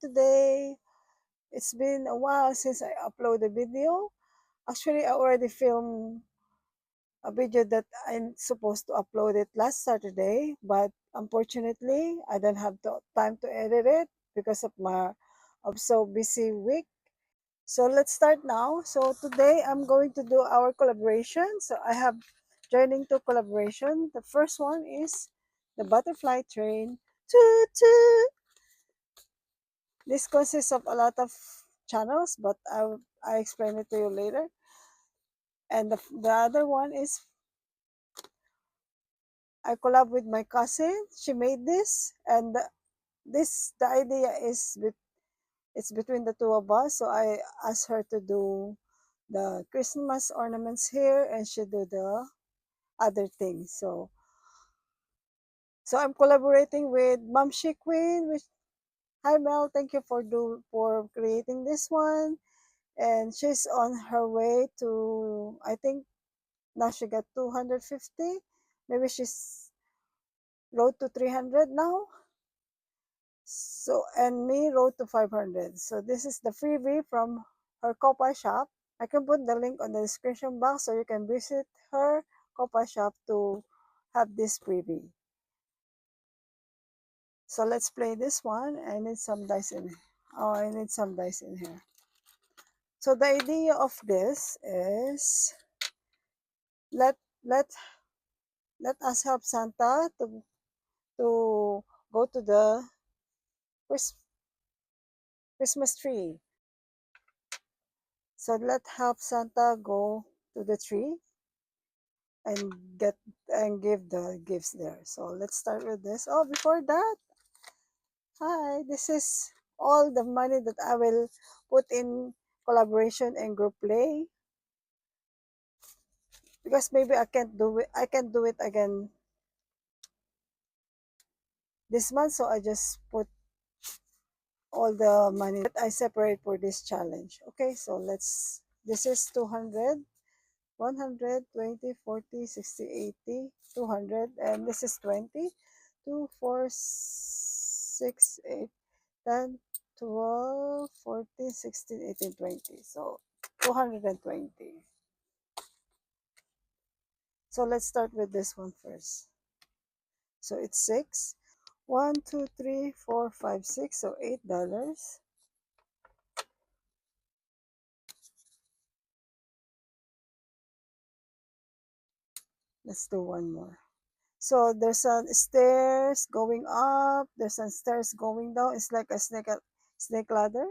today. It's been a while since I uploaded a video. Actually, I already filmed a video that I'm supposed to upload it last Saturday, but unfortunately, I don't have time to edit it because of my of so busy week. So let's start now. So today I'm going to do our collaboration. So I have joining to collaboration. The first one is the butterfly train. Toot toot. This consists of a lot of channels, but I explain it to you later. And the other one is I collab with my cousin. She made this, and the idea is it's between the two of us. So I asked her to do the Christmas ornaments here, and she do the other things. So I'm collaborating with Mom She Queen. Which, hi Mel, thank you for creating this one. And she's on her way to, I think now she got 250. Maybe she's road to 300 now. So, and me road to 500. So this is the freebie from her Copa shop. I can put the link on the description box so you can visit her Copa shop to have this freebie. So let's play this one. I need some dice in here. Oh, I need some dice in here. So the idea of this is let let let us help Santa to go to the Christmas tree. So let help Santa go to the tree and get and give the gifts there. So let's start with this. Oh, before that, hi, this is all the money that I will put in collaboration and group play because maybe I can't do it again this month, so I just put all the money that I separate for this challenge. Okay, so this is 200, 100, 20, 40, 60, 80, 200, and this is 20, 2, 4, 6, 8, 10, 12, 14, 16, 18, 20. So 220. So let's start with this one first. So it's 6. 1, 2, 3, 4, 5, 6. So $8. Let's do one more. So there's some stairs going up. There's some stairs going down. It's like a snake ladder.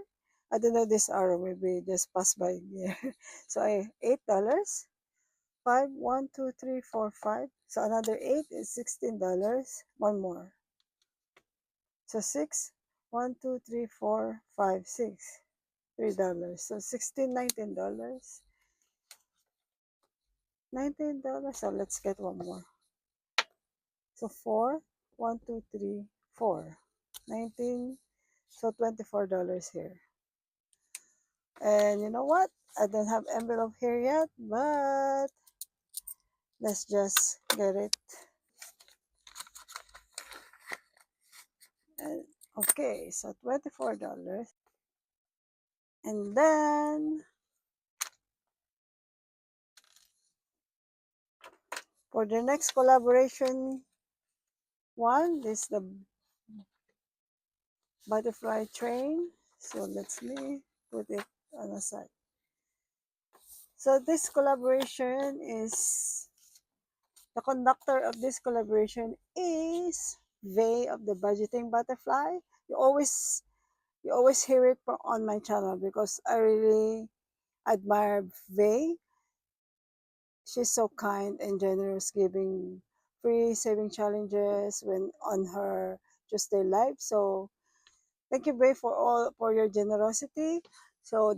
I don't know this arrow. Maybe just pass by here. So $8. 5, 1, 2, 3, 4, 5. So another 8 is $16. One more. So 6, 1, 2, 3, 4, 5, 6. $3. So 16, $19. $19. So let's get one more. So 4, 1, 2, 3, 4. 19. So $24 here. And you know what? I don't have envelope here yet, but let's just get it. And okay, so $24. And then for the next collaboration one, this is the butterfly train. So let's me put it on the side. So this collaboration is the conductor of this collaboration is Vay of the Budgeting Butterfly. You always you always hear it on my channel because I really admire Vay. She's so kind and generous, giving free saving challenges when on her Tuesday live. So thank you, Vay, for your generosity. So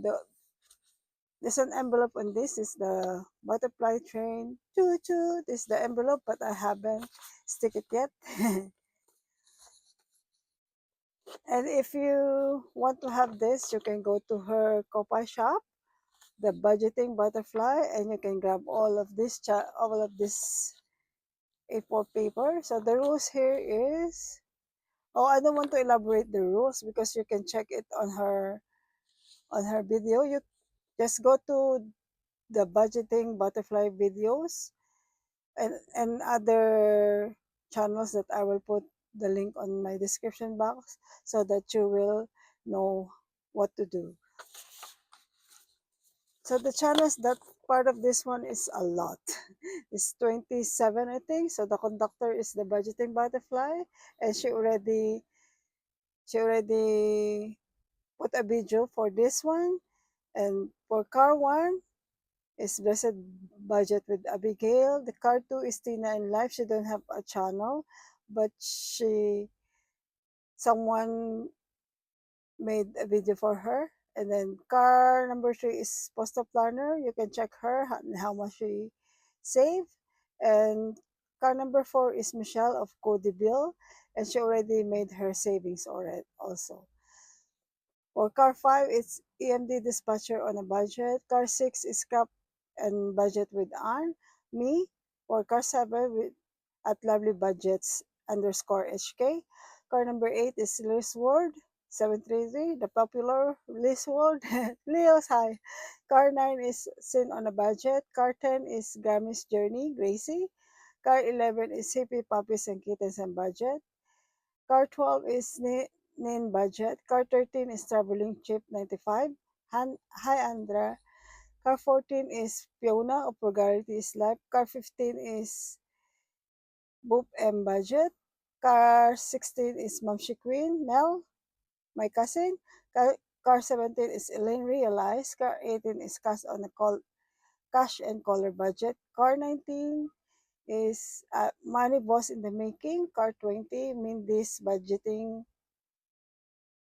there's an envelope on this. Is the butterfly train. Choo choo. This is the envelope, but I haven't stick it yet. And if you want to have this, you can go to her Copa shop, the budgeting butterfly, and you can grab all of this A4 paper. So the rules here is Oh, I don't want to elaborate the rules because you can check it on her video. You just go to the budgeting butterfly videos and other channels that I will put the link on my description box so that you will know what to do. So the channels that part of this one is a lot. It's 27, I think. So the conductor is the budgeting butterfly, and she already put a video for this one. And for car one is Blessed Budget with Abigail. The car two is Tina in Life. She don't have a channel, but someone made a video for her. And then car number three is Postal Planner. You can check her how much she saved. And car number four is Michelle of Cody Bill, and she already made her savings already also. For car 5, it's EMD dispatcher on a budget. Car 6 is scrap and budget with Ann. Me. For car 7, with at Lovely Budgets underscore HK. Car number 8 is Liz Ward 733, the popular Liz Ward. Leo's High. Car 9 is Sin on a Budget. Car 10 is Grammy's Journey, Gracie. Car 11 is Hippie Puppies and Kittens and Budget. Car 12 is Nin Budget. Car 13 is Traveling Chip 95. Hi Andra. Car 14 is Fiona of Vulgarity is Life. Car 15 is Boop M Budget. Car 16 is Mamshi Queen, Mel, my cousin. Car 17 is Elaine Realize. Car 18 is Cash and Color Budget. Car 19 is Money Boss in the Making. Car 20, Mindy's Budgeting.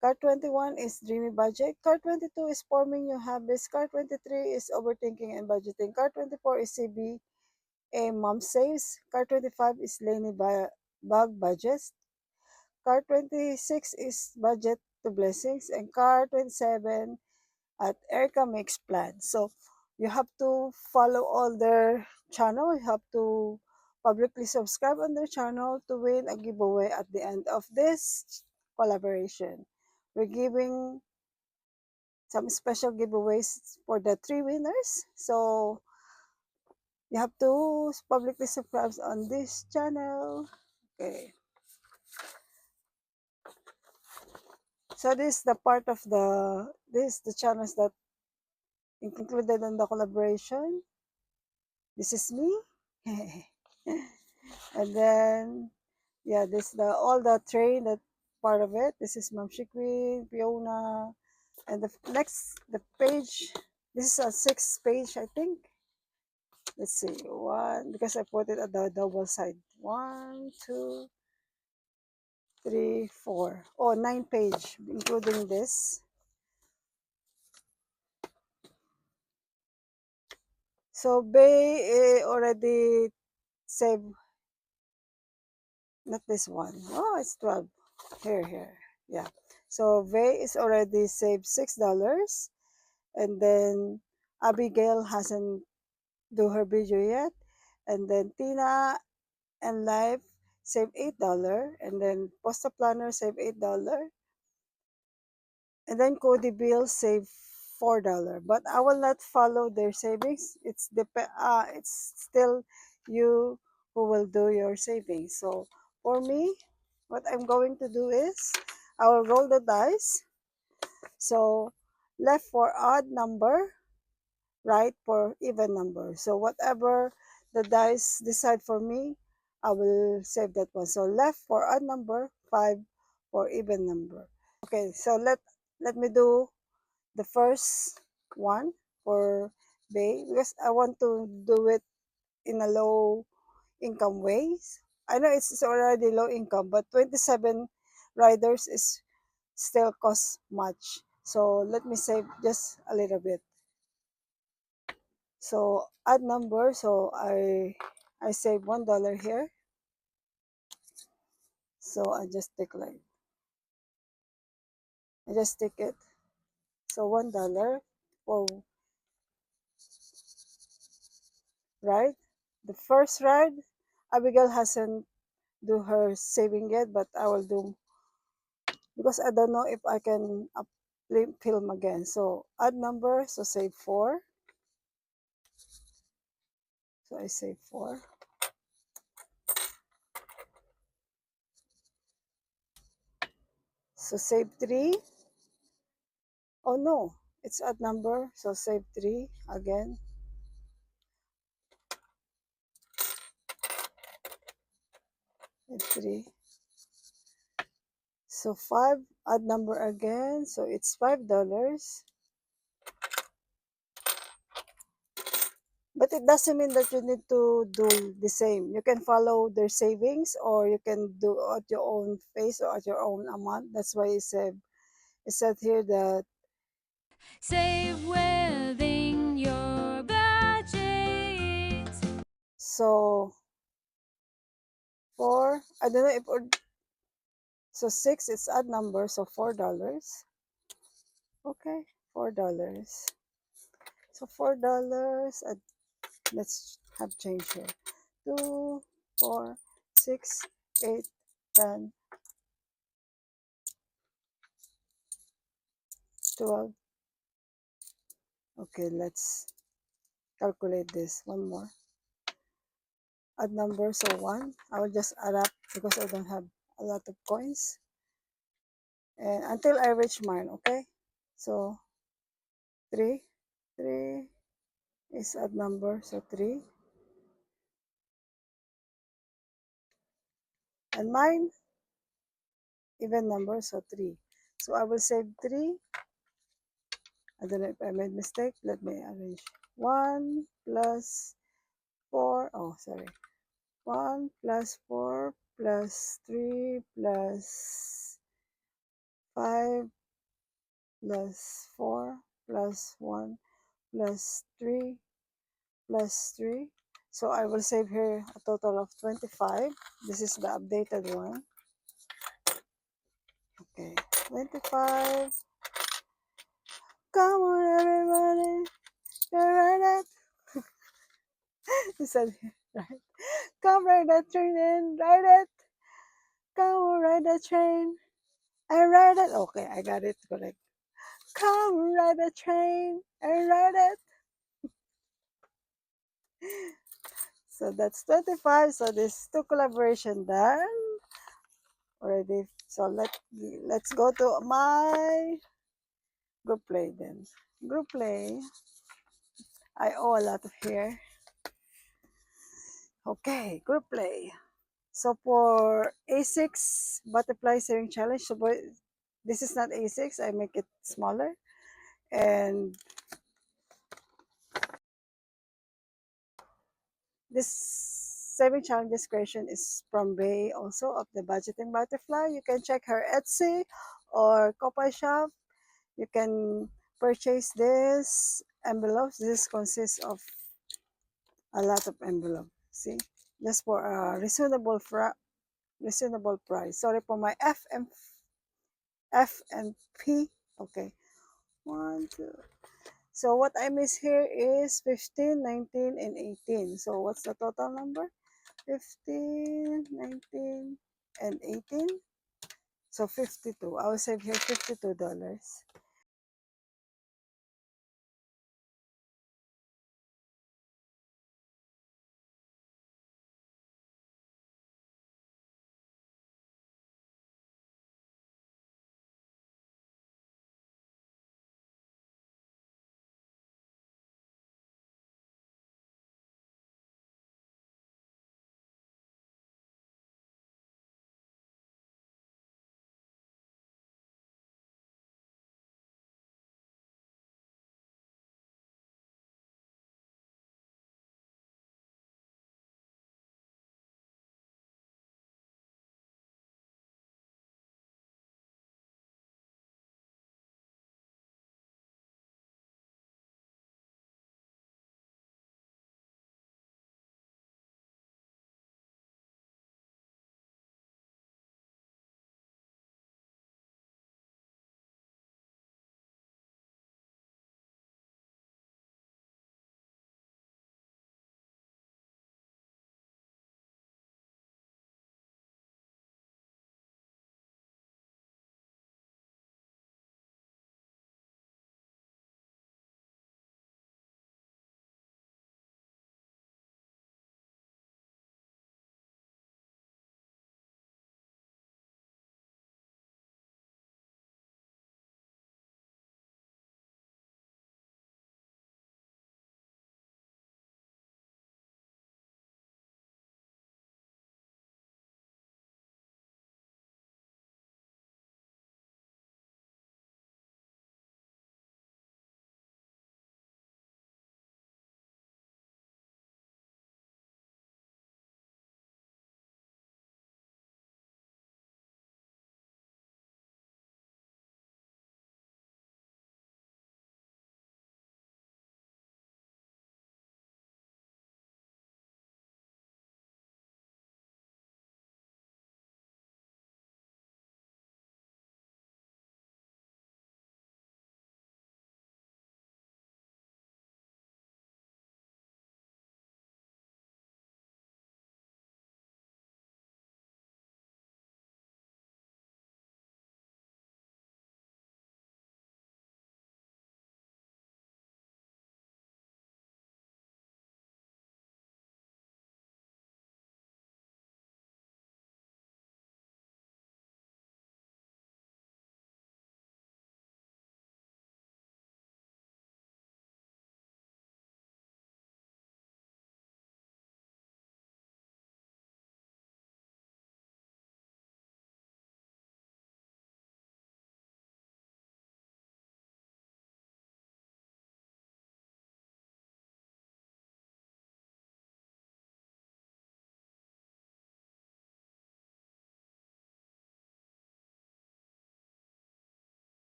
Car 21 is Dreamy Budget. Car 22 is Forming New Habits. Car 23 is Overthinking and Budgeting. Car 24 is CBA Mom Saves. Car 25 is Laney Bug Budgets. Car 26 is Budget to Blessings. And Car 27 at Erica Makes Plans. So you have to follow all their channel. You have to publicly subscribe on their channel to win a giveaway at the end of this collaboration. We're giving some special giveaways for the three winners. So you have to publicly subscribe on this channel. Okay. So this is the part of the channels that included in the collaboration. This is me. And then yeah, this the all the train that part of it. This is Ma'am Queen, Fiona, and the page. This is a sixth page, I think. Let's see, one because I put it at the double side. One, two, three, four. Oh, 9 page, including this. So Bay already saved, not this one. Oh, it's 12. Here. Yeah. So Vay is already saved $6. And then Abigail hasn't do her video yet. And then Tina and Life save $8. And then Posta Planner save $8. And then Cody Bill save $4. But I will not follow their savings. It's still you who will do your savings. So for me, what I'm going to do is I will roll the dice. So left for odd number, right for even number. So whatever the dice decide for me, I will save that one. So left for odd number, 5 for even number. Okay, so let me do the first one for Bay because I want to do it in a low income ways. I know it's already low income, but 27 riders is still cost much. So let me save just a little bit. So add number. So I save $1 here. So I just take it. So $1 for ride. The first ride, Abigail hasn't do her saving yet, but I will do because I don't know if I can film again. So add number, so save 4. So I save 4. So save 3. Oh no, it's add number, so save 3 again. Save 3. So 5, add number again, so it's $5. But it doesn't mean that you need to do the same. You can follow their savings, or you can do at your own pace or at your own amount. That's why it said here that Save within your budget. so 4, I don't know if so 6 it's odd number, so $4. Okay, $4. So $4, let's have change here. 2, 4, 6, 8, 10, 12. Okay, let's calculate this one more. Add number, so 1. I will just add up because I don't have a lot of coins. And until I reach mine, okay? So 3. 3 is odd number, so 3. And mine, even number, so 3. So I will save 3. I don't know if I made mistake. Let me arrange. 1 plus 4. Oh, sorry. 1 plus 4 plus 3 plus 5 plus 4 plus 1 plus 3 plus 3. So I will save here a total of 25. This is the updated one. Okay, 25. Come on, everybody. You read it? He said, right. Come ride the train and ride it. Come ride the train and ride it. Okay, I got it correct. Come ride the train and ride it. So that's 25. So this two collaboration done already. So let's go to my group play then. Group play. I owe a lot of here. Okay, group play. So for A6 butterfly saving challenge, so this is not A6. I make it smaller. And this saving challenges creation is from Bay, also of the Budgeting Butterfly. You can check her Etsy or Kopay shop. You can purchase this envelopes. This consists of a lot of envelope. See, just for a reasonable price. Sorry for my F and P. Okay, 1, 2. So what I miss here is 15, 19, and 18. So what's the total number? 15, 19, and 18. So 52. I will save here $52.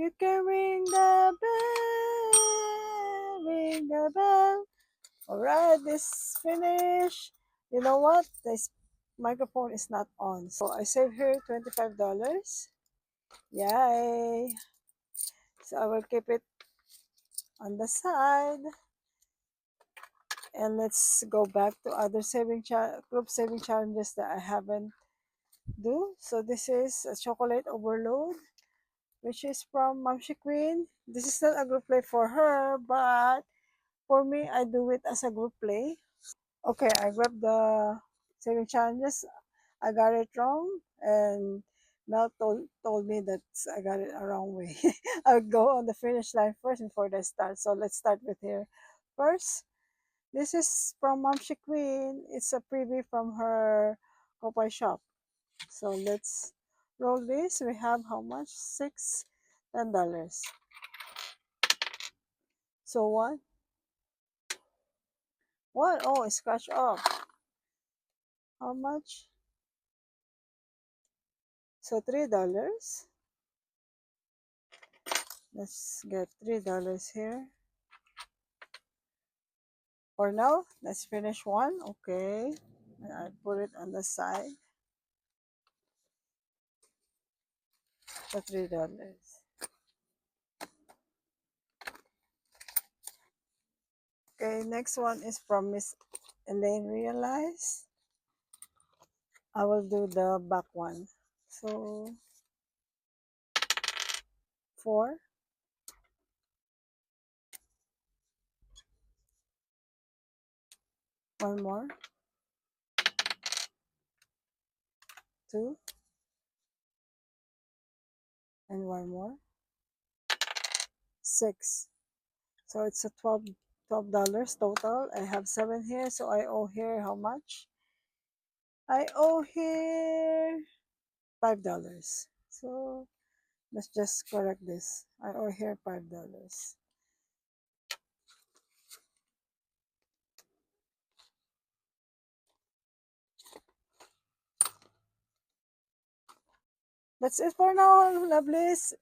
You can ring the bell, ring the bell. Alright, this finish. You know what? This microphone is not on. So I save here $25. Yay! So I will keep it on the side. And let's go back to other group saving challenges that I haven't do. So this is a chocolate overload, which is from Mamshi Queen. This is not a group play for her, but for me, I do it as a group play. Okay, I grabbed the saving challenges. I got it wrong, and Mel told me that I got it a wrong way. I would go on the finish line first before I start. So let's start with here. First, this is from Mamshi Queen. It's a preview from her Kopay shop. So let's roll this. We have how much? $10. So one, one. Oh, scratch off. How much? So $3. Let's get $3 here. For now, let's finish one. Okay. I put it on the side. The $3. Okay, next one is from Miss Elaine Realize. I will do the back one. So four. One more. Two. And one more. Six. So it's a $12 total. I have seven here, so I owe here how much? I owe here $5. So let's just correct this. I owe here $5. That's it for now, lovelies.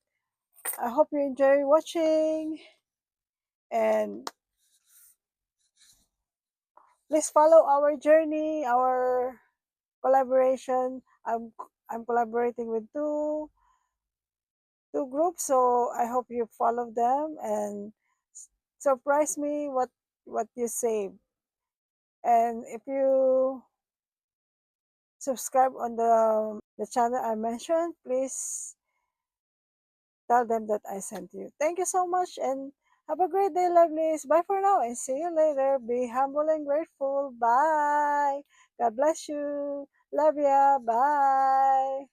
I hope you enjoy watching, and please follow our journey, our collaboration. I'm collaborating with two groups, so I hope you follow them and surprise me what you save. And if you subscribe on the channel I mentioned, please tell them that I sent you. Thank you so much, and have a great day, lovelies. Bye for now, and see you later. Be humble and grateful. Bye. God bless you. Love ya. Bye.